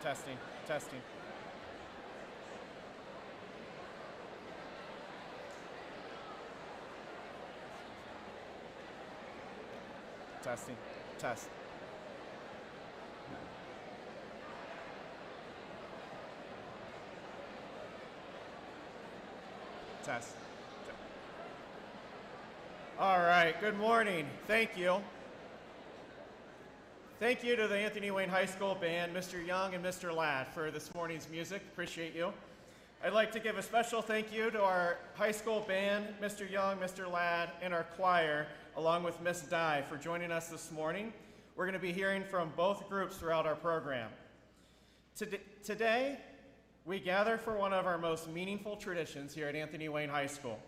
Testing, testing. Testing, test. Test. All right, good morning. Thank you. Thank you to the Anthony Wayne High School Band, Mr. Young and Mr. Ladd, for this morning's music. Appreciate you. I'd like to give a special thank you to our high school band, Mr. Young, Mr. Ladd, and our choir, along with Miss Dye, for joining us this morning. We're going to be hearing from both groups throughout our program. Today, we gather for one of our most meaningful traditions here at Anthony Wayne High School.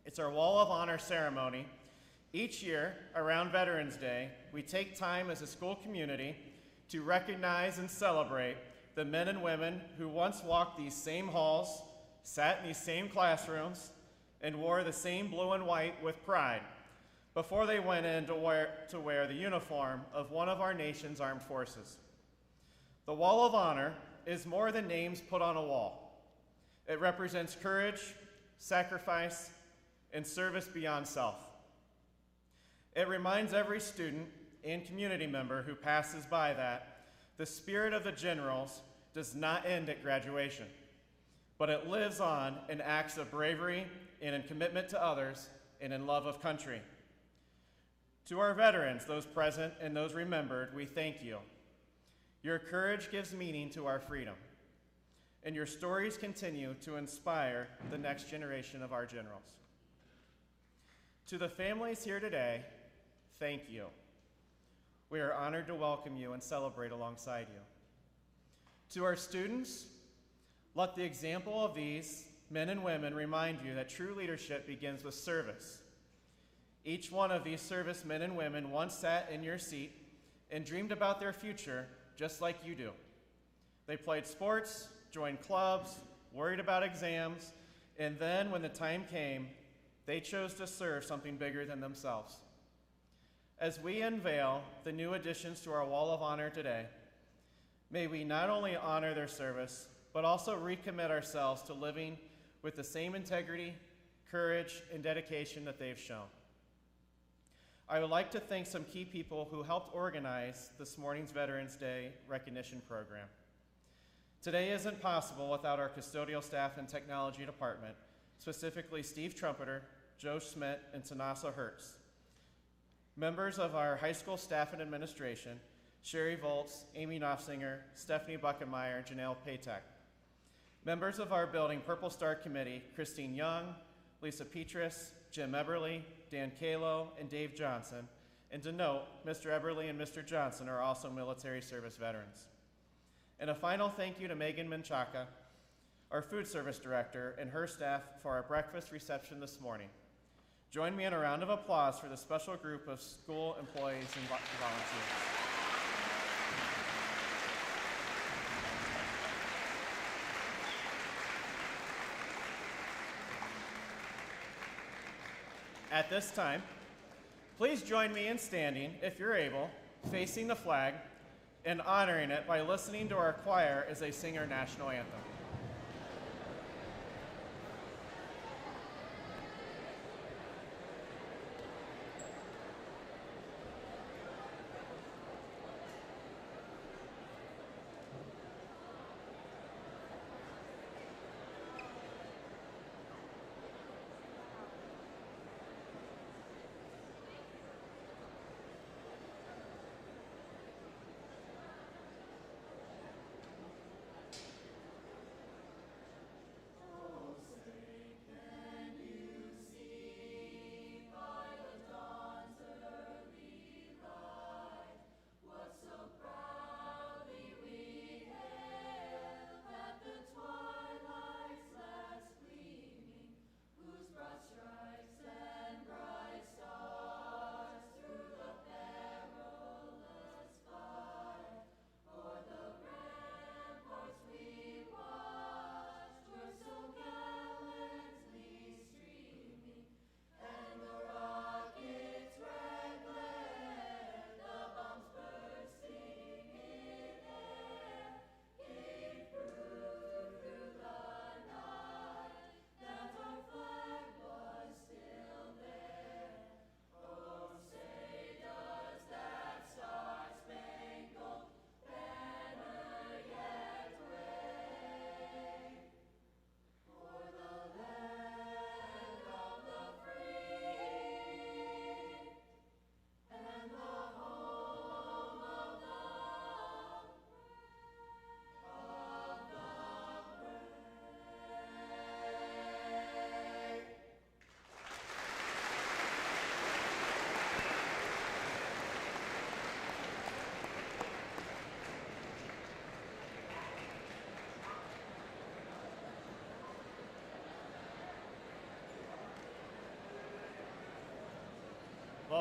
It's our Wall of Honor ceremony. Each year, around Veterans Day, we take time as a school community to recognize and celebrate the men and women who once walked these same halls, sat in these same classrooms, and wore the same blue and white with pride before they went in to wear the uniform of one of our nation's armed forces. The Wall of Honor is more than names put on a wall. It represents courage, sacrifice, and service beyond self. It reminds every student and community member who passes by that the spirit of the generals does not end at graduation, but it lives on in acts of bravery and in commitment to others and in love of country. To our veterans, those present and those remembered, we thank you. Your courage gives meaning to our freedom, and your stories continue to inspire the next generation of our generals. To the families here today, thank you. We are honored to welcome you and celebrate alongside you. To our students, let the example of these men and women remind you that true leadership begins with service. Each one of these service men and women once sat in your seat and dreamed about their future just like you do. They played sports, joined clubs, worried about exams, and then when the time came, they chose to serve something bigger than themselves. As we unveil the new additions to our Wall of Honor today, may we not only honor their service, but also recommit ourselves to living with the same integrity, courage, and dedication that they've shown. I would like to thank some key people who helped organize this morning's Veterans Day recognition program. Today isn't possible without our custodial staff and technology department, specifically Steve Trumpeter, Joe Schmidt, and Tanasa Hertz. Members of our high school staff and administration, Sherry Volz, Amy Knopfsinger, Stephanie Buckenmeyer, and Janelle Patek. Members of our building Purple Star Committee, Christine Young, Lisa Petrus, Jim Eberly, Dan Kalo, and Dave Johnson. And to note, Mr. Eberly and Mr. Johnson are also military service veterans. And a final thank you to Megan Menchaca, our food service director, and her staff for our breakfast reception this morning. Join me in a round of applause for the special group of school employees and volunteers. At this time, please join me in standing, if you're able, facing the flag, and honoring it by listening to our choir as they sing our national anthem.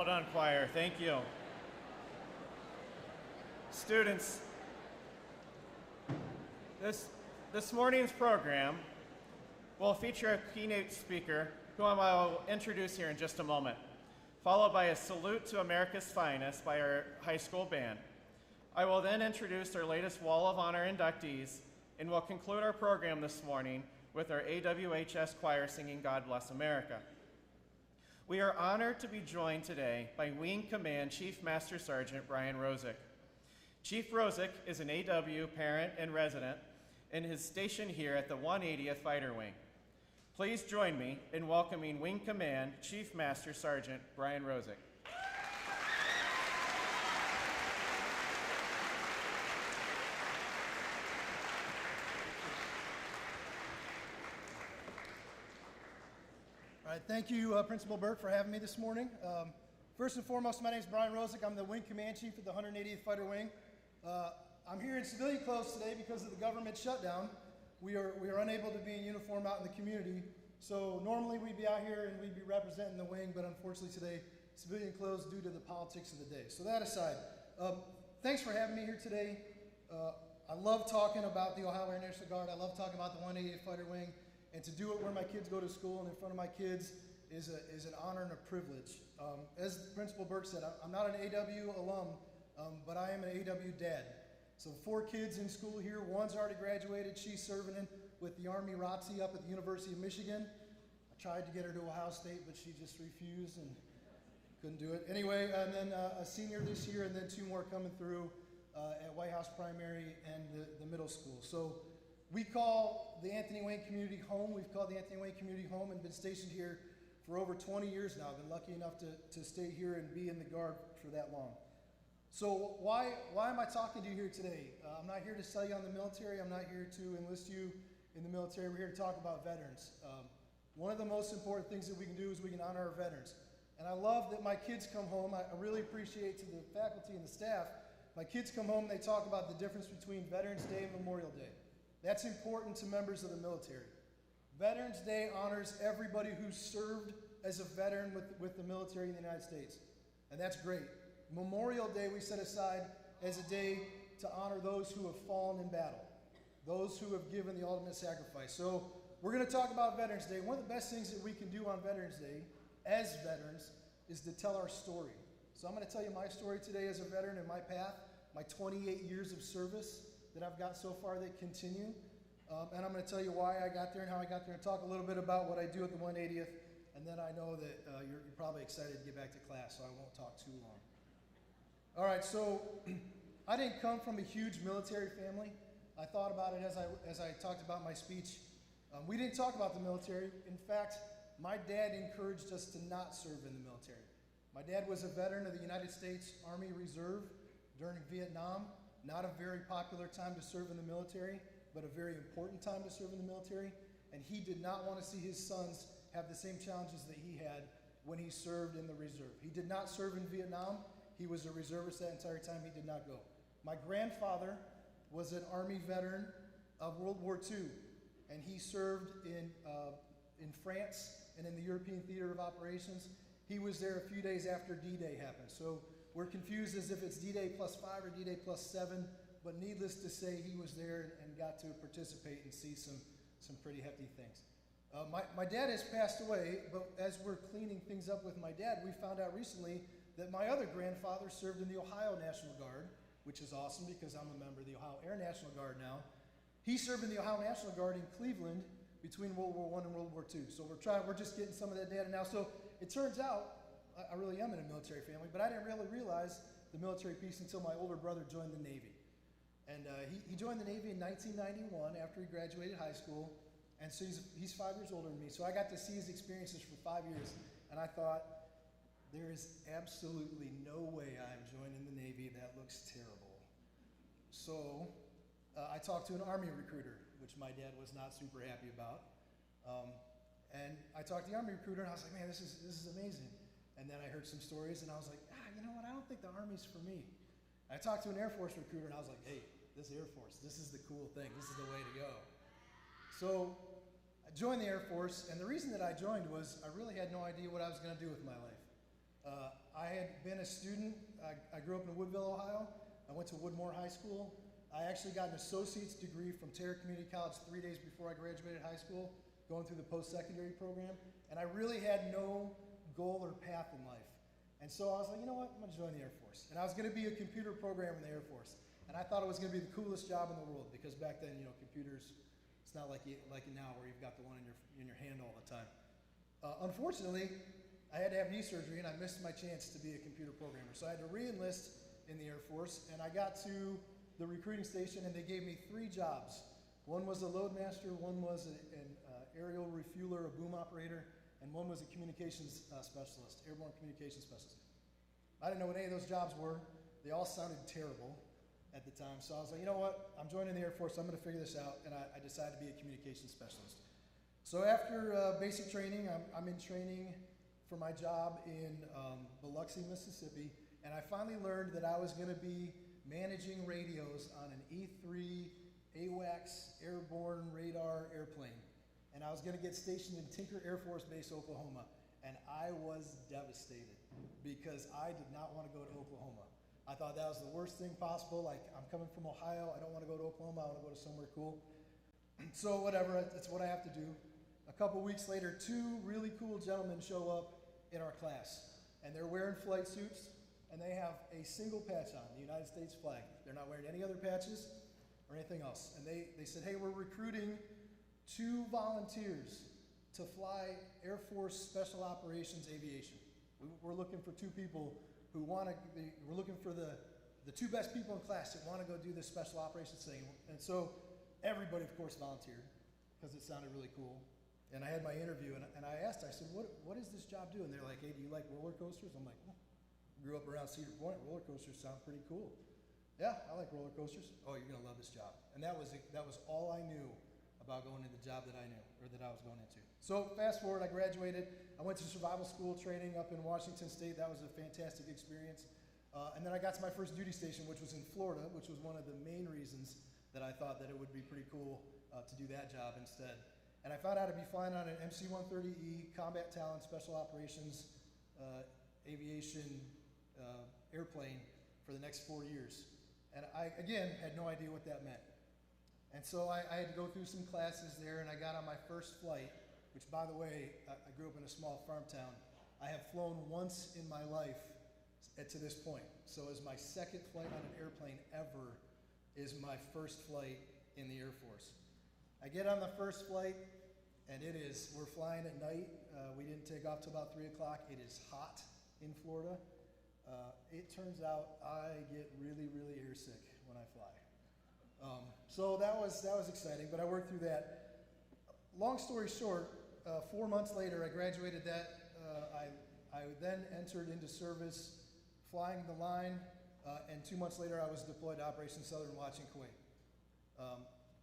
Well done, choir. Thank you. Students, this morning's program will feature a keynote speaker whom I will introduce here in just a moment, followed by a salute to America's Finest by our high school band. I will then introduce our latest Wall of Honor inductees, and we'll conclude our program this morning with our AWHS choir singing God Bless America. We are honored to be joined today by Wing Command Chief Master Sergeant Brian Rosick. Chief Rosick is an AW parent and resident and is stationed here at the 180th Fighter Wing. Please join me in welcoming Wing Command Chief Master Sergeant Brian Rosick. All right, thank you, Principal Burke, for having me this morning. First and foremost, my name is Brian Rosick. I'm the Wing Command Chief of the 180th Fighter Wing. I'm here in civilian clothes today because of the government shutdown. We are unable to be in uniform out in the community. So normally we'd be out here and we'd be representing the wing, but unfortunately today, civilian clothes due to the politics of the day. So that aside, thanks for having me here today. I love talking about the Ohio Air National Guard. I love talking about the 180th Fighter Wing. And to do it where my kids go to school and in front of my kids is an honor and a privilege. As Principal Burke said, I'm not an AW alum, but I am an AW dad. So 4 kids in school here. One's already graduated. She's serving in with the Army ROTC up at the University of Michigan. I tried to get her to Ohio State, but she just refused and couldn't do it. Anyway, and then a senior this year, and then 2 more coming through at White House Primary and the middle school. So we call the Anthony Wayne community home. We've called the Anthony Wayne community home and been stationed here for over 20 years now. I've been lucky enough to stay here and be in the Guard for that long. So why am I talking to you here today? I'm not here to sell you on the military. I'm not here to enlist you in the military. We're here to talk about veterans. One of the most important things that we can do is we can honor our veterans. And I love that my kids come home. I really appreciate to the faculty and the staff. My kids come home and they talk about the difference between Veterans Day and Memorial Day. That's important to members of the military. Veterans Day honors everybody who served as a veteran with the military in the United States. And that's great. Memorial Day we set aside as a day to honor those who have fallen in battle, those who have given the ultimate sacrifice. So we're going to talk about Veterans Day. One of the best things that we can do on Veterans Day as veterans is to tell our story. So I'm going to tell you my story today as a veteran and my path, my 28 years of service that I've got so far that continue. And I'm going to tell you why I got there and how I got there and talk a little bit about what I do at the 180th. And then I know that you're probably excited to get back to class, so I won't talk too long. All right, so I didn't come from a huge military family. I thought about it as I talked about my speech. We didn't talk about the military. In fact, my dad encouraged us to not serve in the military. My dad was a veteran of the United States Army Reserve during Vietnam. Not a very popular time to serve in the military, but a very important time to serve in the military. And he did not want to see his sons have the same challenges that he had when he served in the reserve. He did not serve in Vietnam. He was a reservist that entire time. He did not go. My grandfather was an Army veteran of World War II, and he served in France and in the European Theater of Operations. He was there a few days after D-Day happened. So we're confused as if it's D-Day +5 or D-Day +7, but needless to say, he was there and got to participate and see some pretty hefty things. My dad has passed away, but as we're cleaning things up with my dad, we found out recently that my other grandfather served in the Ohio National Guard, which is awesome because I'm a member of the Ohio Air National Guard now. He served in the Ohio National Guard in Cleveland between World War I and World War II. So we're just getting some of that data now. So it turns out I really am in a military family, but I didn't really realize the military piece until my older brother joined the Navy. And he joined the Navy in 1991 after he graduated high school, and so he's 5 years older than me. So I got to see his experiences for 5 years, and I thought, there is absolutely no way I'm joining the Navy. That looks terrible. So I talked to an Army recruiter, which my dad was not super happy about. And I talked to the Army recruiter, and I was like, man, this is amazing. And then I heard some stories, and I was like, you know what? I don't think the Army's for me. I talked to an Air Force recruiter, and I was like, hey, this Air Force, this is the cool thing. This is the way to go. So I joined the Air Force, and the reason that I joined was I really had no idea what I was going to do with my life. I had been a student. I grew up in Woodville, Ohio. I went to Woodmore High School. I actually got an associate's degree from Terra Community College 3 days before I graduated high school, going through the post-secondary program. And I really had no goal or path in life. And so I was like, you know what, I'm gonna join the Air Force. And I was gonna be a computer programmer in the Air Force. And I thought it was gonna be the coolest job in the world, because back then, you know, computers, it's not like now where you've got the one in your hand all the time. Unfortunately, I had to have knee surgery and I missed my chance to be a computer programmer. So I had to re-enlist in the Air Force, and I got to the recruiting station and they gave me 3 jobs. One was a loadmaster, one was an aerial refueler, a boom operator, and one was a communications specialist, airborne communications specialist. I didn't know what any of those jobs were. They all sounded terrible at the time. So I was like, you know what? I'm joining the Air Force. I'm going to figure this out. And I decided to be a communications specialist. So after basic training, I'm in training for my job in Biloxi, Mississippi. And I finally learned that I was going to be managing radios on an E-3 AWACS airborne radar airplane. And I was going to get stationed in Tinker Air Force Base, Oklahoma. And I was devastated because I did not want to go to Oklahoma. I thought that was the worst thing possible. Like, I'm coming from Ohio. I don't want to go to Oklahoma. I want to go to somewhere cool. So whatever, it's what I have to do. A couple weeks later, 2 really cool gentlemen show up in our class. And they're wearing flight suits. And they have a single patch on, the United States flag. They're not wearing any other patches or anything else. And they said, hey, we're recruiting 2 volunteers to fly Air Force Special Operations Aviation. We're looking for 2 people who want to, we're looking for the 2 best people in class that want to go do this special operations thing. And so everybody, of course, volunteered because it sounded really cool. And I had my interview and I asked, I said, what does this job do? And they're like, hey, do you like roller coasters? I'm like, well, grew up around Cedar Point. Roller coasters sound pretty cool. Yeah, I like roller coasters. Oh, you're going to love this job. And that was all I knew about going into the job that I knew, or that I was going into. So fast forward, I graduated. I went to survival school training up in Washington State. That was a fantastic experience. And then I got to my first duty station, which was in Florida, which was one of the main reasons that I thought that it would be pretty cool to do that job instead. And I found out I'd be flying on an MC-130E Combat Talent Special Operations Aviation airplane for the next 4 years. And I, again, had no idea what that meant. And so I had to go through some classes there, and I got on my first flight, which, by the way, I grew up in a small farm town. I have flown once in my life to this point. So as my second flight on an airplane ever is my first flight in the Air Force. I get on the first flight, and we're flying at night. We didn't take off till about 3 o'clock. It is hot in Florida. It turns out I get really, really airsick when I fly. So that was exciting, but I worked through that. Long story short, 4 months later, I graduated that. I then entered into service, flying the line, and 2 months later, I was deployed to Operation Southern Watch in Kuwait.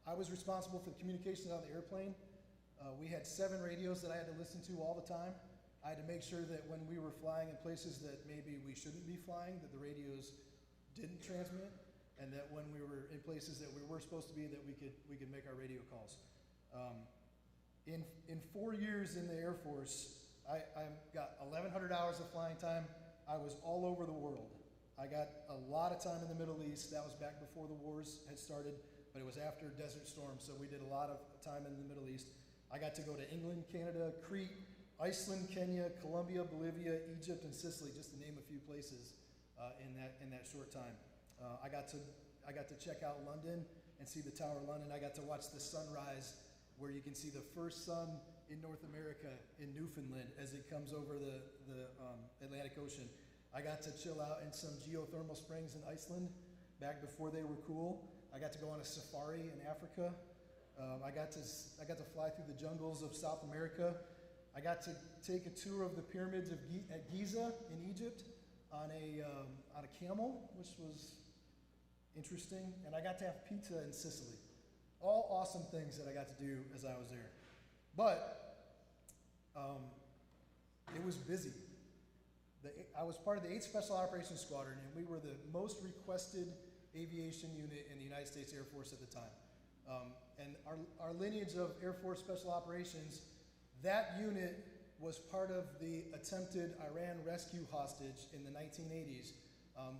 I was responsible for the communications on the airplane. We had 7 radios that I had to listen to all the time. I had to make sure that when we were flying in places that maybe we shouldn't be flying, that the radios didn't transmit, and that when we were in places that we were supposed to be, that we could make our radio calls. In 4 years in the Air Force, I got 1,100 hours of flying time. I was all over the world. I got a lot of time in the Middle East. That was back before the wars had started, but it was after Desert Storm, so we did a lot of time in the Middle East. I got to go to England, Canada, Crete, Iceland, Kenya, Colombia, Bolivia, Egypt, and Sicily, just to name a few places in that short time. I got to check out London and see the Tower of London. I got to watch the sunrise, where you can see the first sun in North America in Newfoundland as it comes over the Atlantic Ocean. I got to chill out in some geothermal springs in Iceland back before they were cool. I got to go on a safari in Africa. I got to fly through the jungles of South America. I got to take a tour of the pyramids at Giza in Egypt on a camel, which was interesting. And I got to have pizza in Sicily. All awesome things that I got to do as I was there. But it was busy. I was part of the 8th Special Operations Squadron, and we were the most requested aviation unit in the United States Air Force at the time. And our lineage of Air Force Special Operations, that unit was part of the attempted Iran rescue hostage in the 1980s,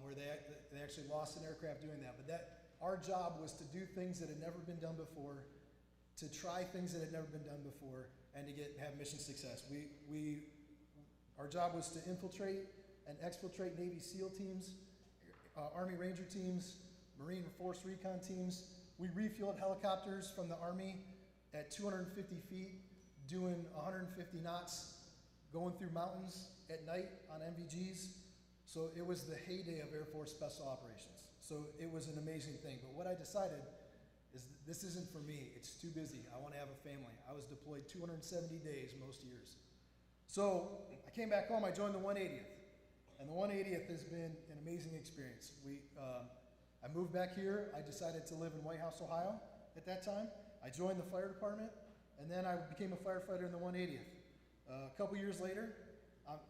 where they actually lost an aircraft doing that. But our job was to do things that had never been done before, to try things that had never been done before, and to have mission success. Our job was to infiltrate and exfiltrate Navy SEAL teams, Army Ranger teams, Marine Force Recon teams. We refueled helicopters from the Army at 250 feet, doing 150 knots, going through mountains at night on MVGs. So it was the heyday of Air Force Special Operations. So it was an amazing thing. But what I decided is this isn't for me. It's too busy. I want to have a family. I was deployed 270 days most years. So I came back home. I joined the 180th. And the 180th has been an amazing experience. I moved back here. I decided to live in White House, Ohio at that time. I joined the fire department, and then I became a firefighter in the 180th. A couple years later,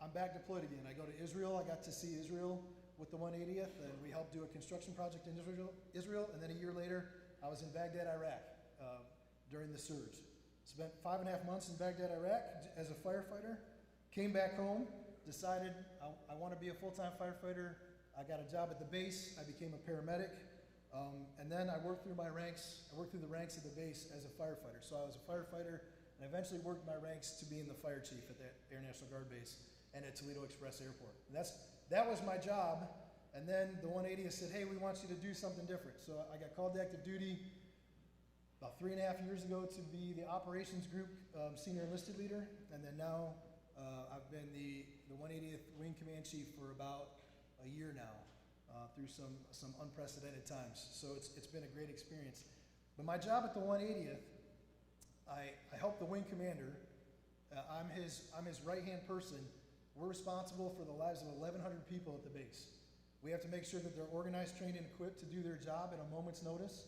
I'm back deployed again. I go to Israel. I got to see Israel with the 180th, and we helped do a construction project in Israel. And then a year later, I was in Baghdad, Iraq during the surge. Spent 5.5 months in Baghdad, Iraq as a firefighter. Came back home, decided I want to be a full-time firefighter. I got a job at the base. I became a paramedic. And then I worked through the ranks of the base as a firefighter. So I was a firefighter, and eventually worked my ranks to being the fire chief at the Air National Guard base and at Toledo Express Airport. And that was my job. And then the 180th said, hey, we want you to do something different. So I got called to active duty about 3.5 years ago to be the operations group senior enlisted leader. And then now I've been the 180th Wing Command Chief for about a year now, through some unprecedented times. So it's been a great experience. But my job at the 180th, I help the wing commander. I'm his right-hand person. We're responsible for the lives of 1,100 people at the base. We have to make sure that they're organized, trained, and equipped to do their job at a moment's notice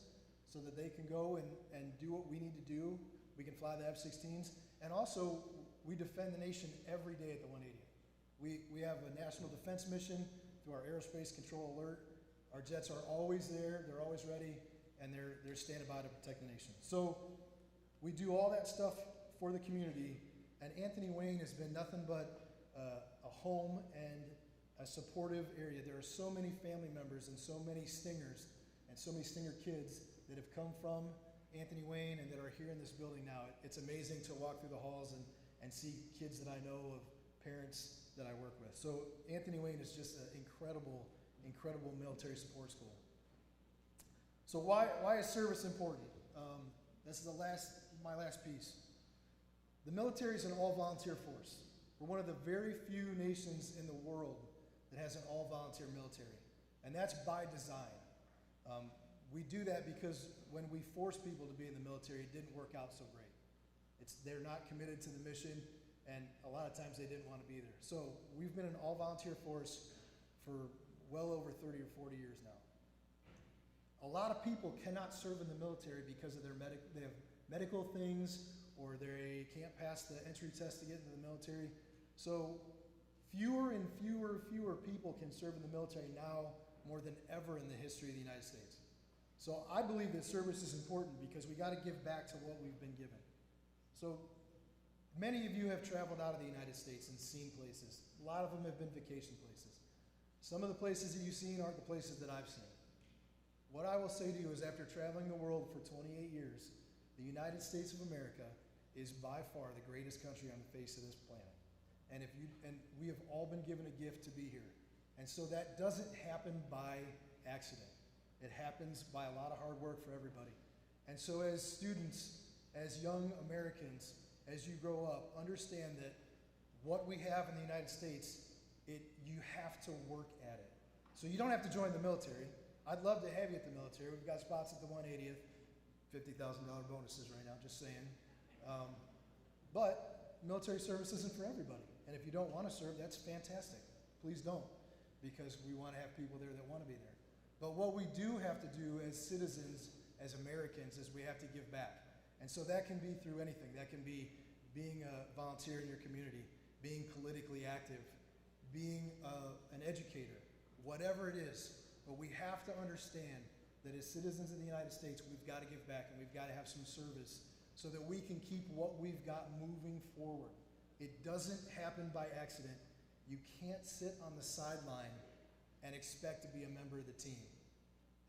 so that they can go and do what we need to do. We can fly the F-16s. And also, we defend the nation every day at the 180th. We have a national defense mission through our Aerospace Control Alert. Our jets are always there, they're always ready, and they're standing by to protect the nation. So we do all that stuff for the community, and Anthony Wayne has been nothing but a home and a supportive area. There are so many family members and so many Stingers and so many Stinger kids that have come from Anthony Wayne and that are here in this building now. It's amazing to walk through the halls and see kids that I know of, parents that I work with. So Anthony Wayne is just an incredible, incredible military support school. So why is service important? This is my last piece. The military is an all-volunteer force. We're one of the very few nations in the world that has an all-volunteer military, and that's by design. We do that because when we force people to be in the military, it didn't work out so great. They're not committed to the mission, and a lot of times they didn't want to be there. So we've been an all-volunteer force for well over 30 or 40 years now. A lot of people cannot serve in the military because of they have medical things, or they can't pass the entry test to get into the military. So fewer and fewer people can serve in the military now more than ever in the history of the United States. So I believe that service is important because we got to give back to what we've been given. So many of you have traveled out of the United States and seen places. A lot of them have been vacation places. Some of the places that you've seen aren't the places that I've seen. What I will say to you is after traveling the world for 28 years, the United States of America is by far the greatest country on the face of this planet. And we have all been given a gift to be here. And so that doesn't happen by accident. It happens by a lot of hard work for everybody. And so as students, as young Americans, as you grow up, understand that what we have in the United States, you have to work at it. So you don't have to join the military. I'd love to have you at the military. We've got spots at the 180th, $50,000 bonuses right now, just saying. But military service isn't for everybody. And if you don't want to serve, that's fantastic. Please don't, because we want to have people there that want to be there. But what we do have to do as citizens, as Americans, is we have to give back. And so that can be through anything. That can be being a volunteer in your community, being politically active, being an educator, whatever it is. But we have to understand that as citizens of the United States, we've got to give back and we've got to have some service so that we can keep what we've got moving forward. It doesn't happen by accident. You can't sit on the sideline and expect to be a member of the team.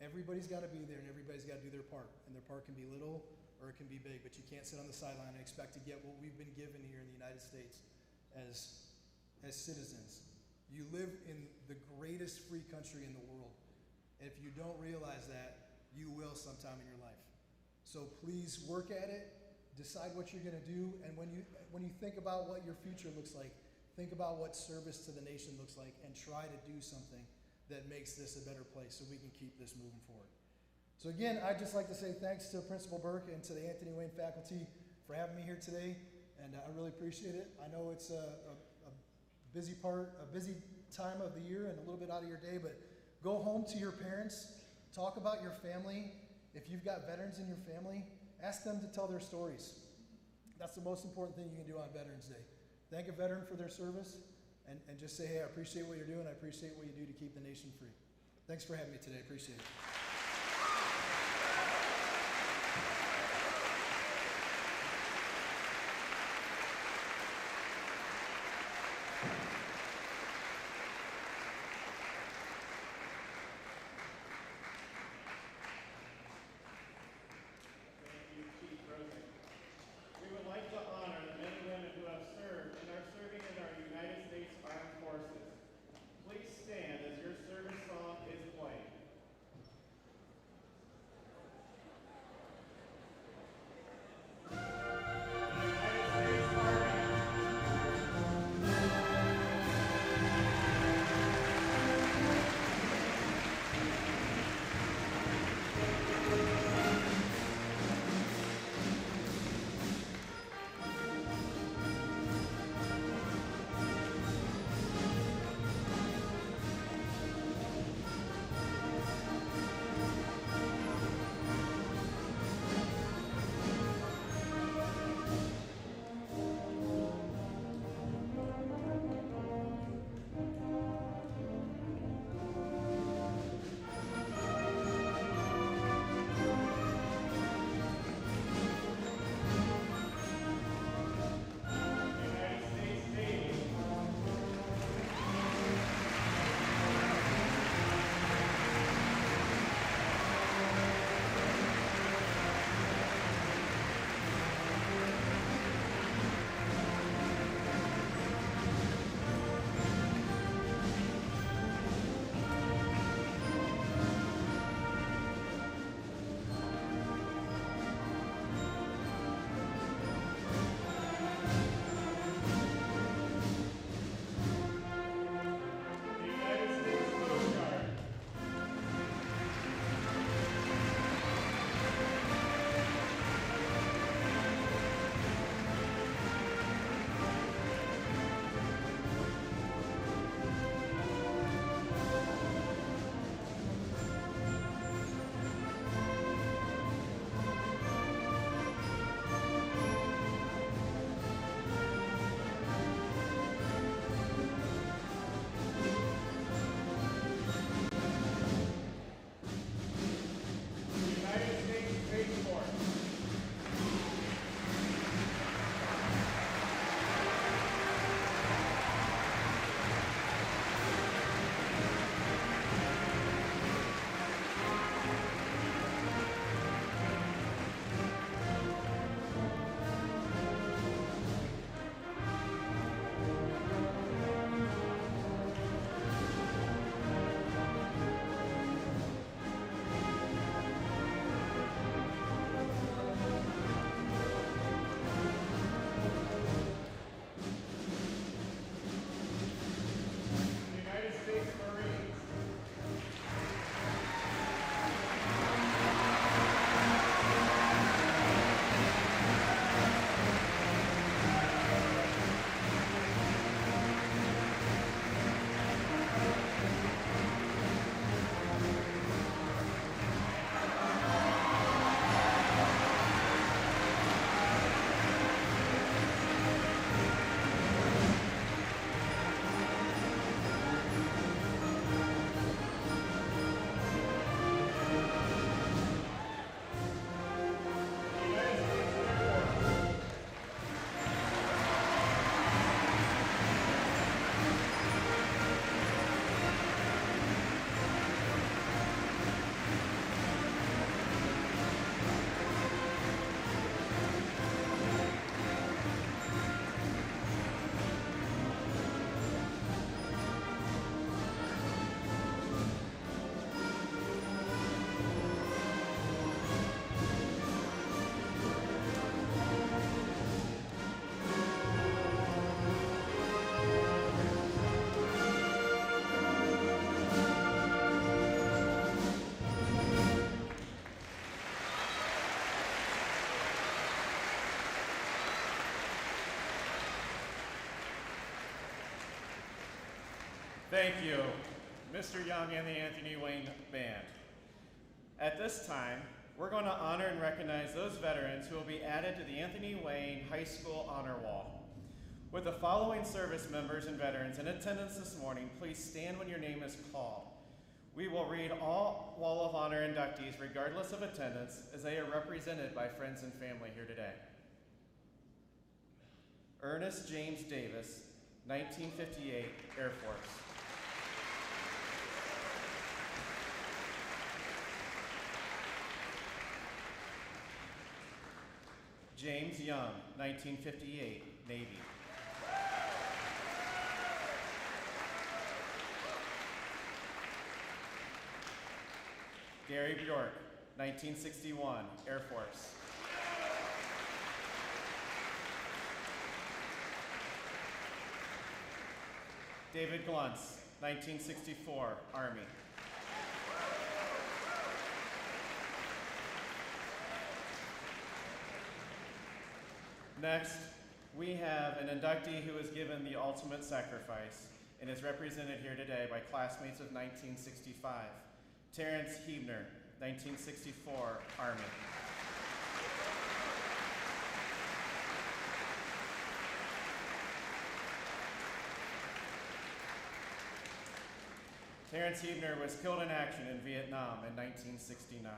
Everybody's got to be there and everybody's got to do their part. And their part can be little or it can be big, but you can't sit on the sideline and expect to get what we've been given here in the United States as citizens. You live in the greatest free country in the world. And if you don't realize that, you will sometime in your life. So please work at it, decide what you're going to do, and when you think about what your future looks like, think about what service to the nation looks like, and try to do something that makes this a better place so we can keep this moving forward. So again, I'd just like to say thanks to Principal Burke and to the Anthony Wayne faculty for having me here today, and I really appreciate it. I know it's a busy time of the year and a little bit out of your day, but go home to your parents, talk about your family. If you've got veterans in your family, ask them to tell their stories. That's the most important thing you can do on Veterans Day. Thank a veteran for their service and just say, hey, I appreciate what you're doing. I appreciate what you do to keep the nation free. Thanks for having me today. Appreciate it. Thank you, Mr. Young and the Anthony Wayne Band. At this time, we're going to honor and recognize those veterans who will be added to the Anthony Wayne High School Honor Wall. With the following service members and veterans in attendance this morning, please stand when your name is called. We will read all Wall of Honor inductees regardless of attendance as they are represented by friends and family here today. Ernest James Davis, 1958 Air Force. James Young, 1958 Navy. Gary Bjork, 1961 Air Force. David Gluntz, 1964 Army. Next, we have an inductee who was given the ultimate sacrifice and is represented here today by classmates of 1965. Terrence Hebner, 1964 Army. Terrence Hebner was killed in action in Vietnam in 1969.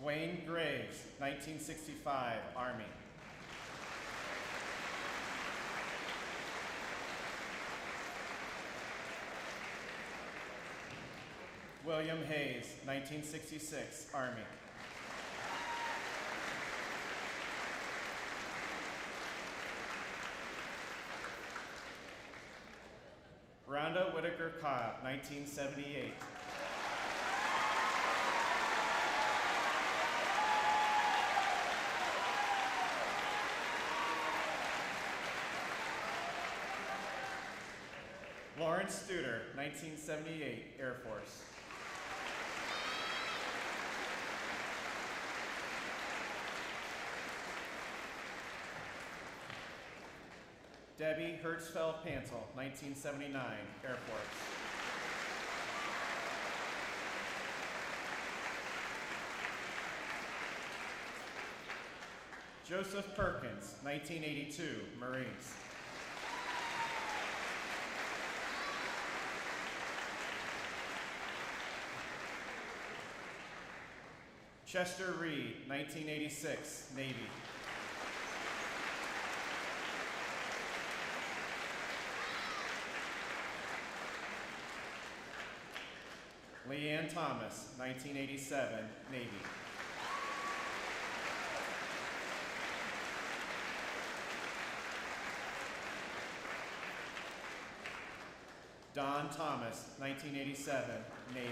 Wayne Graves, 1965 Army. William Hayes, 1966 Army. Rhonda Whitaker Cobb, 1978. Lawrence Studer, 1978 Air Force. Debbie Hertzfeld Pantel, 1979 Air Force. Joseph Perkins, 1982 Marines. Chester Reed, 1986 Navy. Leanne Thomas, 1987 Navy. Don Thomas, 1987 Navy.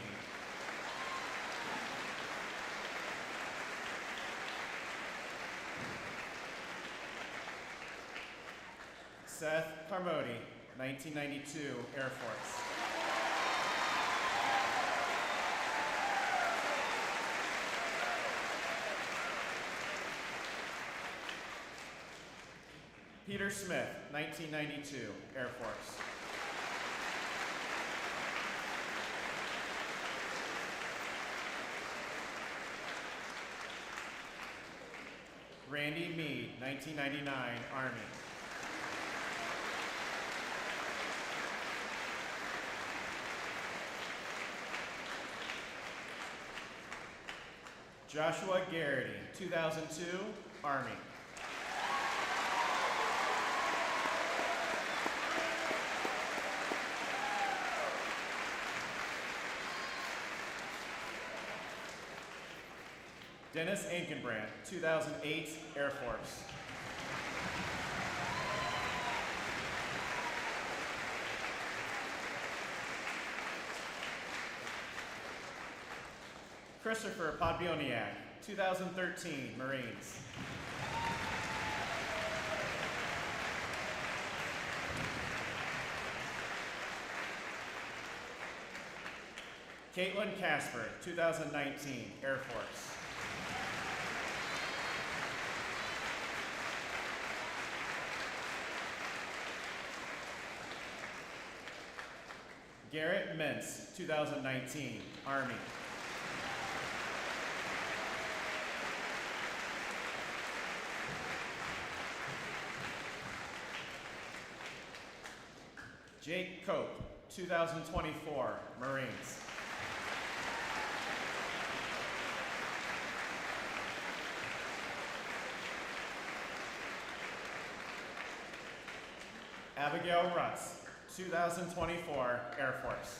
Seth Carmody, 1992 Air Force. Peter Smith, 1992 Air Force. Randy Mead, 1999 Army. Joshua Garrity, 2002 Army. Dennis Ankenbrandt, 2008 Air Force. Christopher Podbioniak, 2013 Marines. Caitlin Casper, 2019 Air Force. Garrett Mintz, 2019, Army. Jake Cope, 2024, Marines. Abigail Rutz, 2024, Air Force.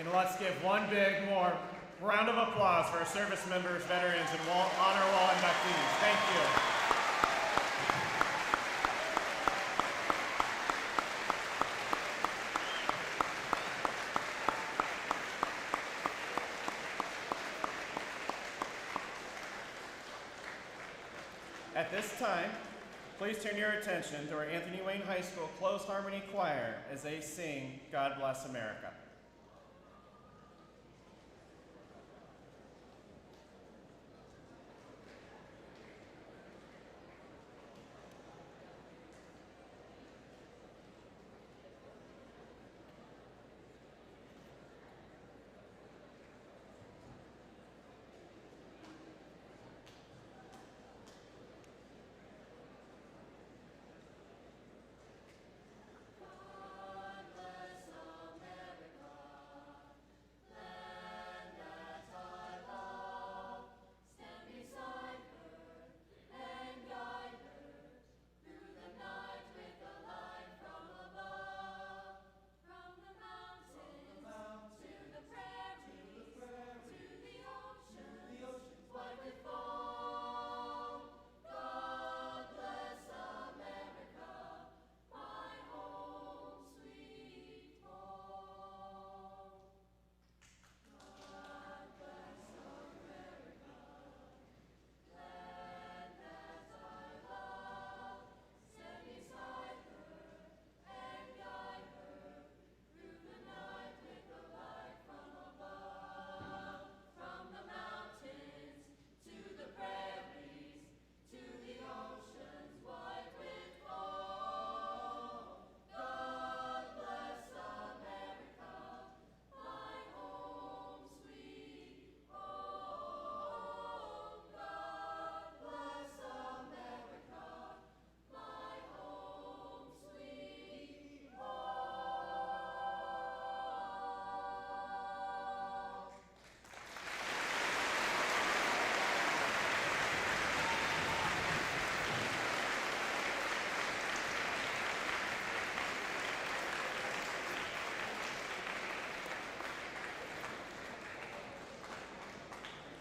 And let's give one big more round of applause for our service members, veterans, and Honor Wall inductees. Thank you. At this time, please turn your attention to our Anthony Wayne High School Close Harmony Choir as they sing God Bless America.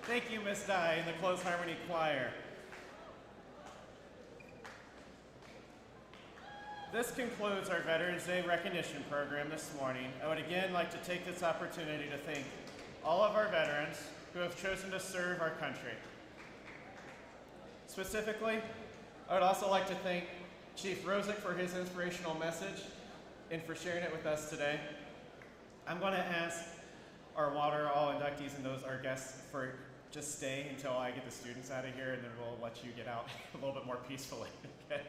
Thank you, Ms. Dye and the Close Harmony Choir. This concludes our Veterans Day recognition program this morning. I would again like to take this opportunity to thank all of our veterans who have chosen to serve our country. Specifically, I would also like to thank Chief Rosick for his inspirational message and for sharing it with us today. I'm going to ask our Honor Wall inductees and our guests for just stay until I get the students out of here, and then we'll let you get out a little bit more peacefully, okay?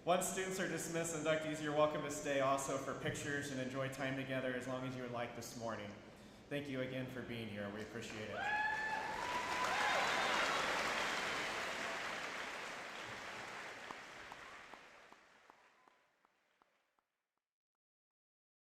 Once students are dismissed, inductees, you're welcome to stay also for pictures and enjoy time together as long as you would like this morning. Thank you again for being here. We appreciate it.